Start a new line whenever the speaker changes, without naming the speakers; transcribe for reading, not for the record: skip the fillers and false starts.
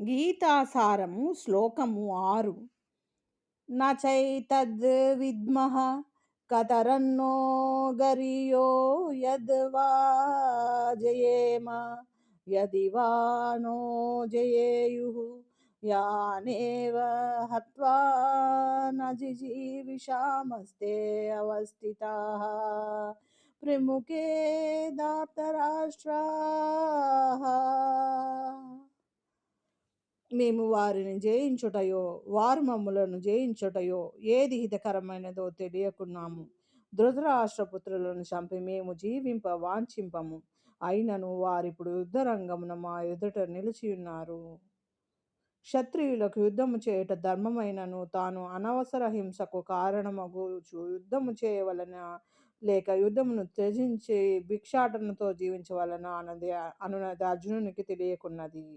గీతాసారము శ్లోకము 6. నచైతద్ విద్మః కతరన్నో గరీయో యద్వా జయేమ యది వా నో జయేయుః యానేవ హత్వా న జిజీవిషామస్తే అవస్థితాః ప్రముఖే దార్తరాష్ట్రాః. మేము వారిని జయించుటయో వారు మమ్ములను జయించుటయో ఏది హితకరమైనదో తెలియకున్నాము. ధృతరాష్ట్రపుత్రులను చంపి మేము జీవింప వాంఛింపము. అయినను వారిప్పుడు యుద్ధరంగమున మా ఎదుట నిలిచియున్నారు. క్షత్రియులకు యుద్ధము చేయుట ధర్మమైనను తాను అనవసర హింసకు కారణమగుచు యుద్ధము చేయవలన లేక యుద్ధమును త్యజించి భిక్షాటనతో జీవించవలన అనునది అర్జునునికి తెలియకున్నది.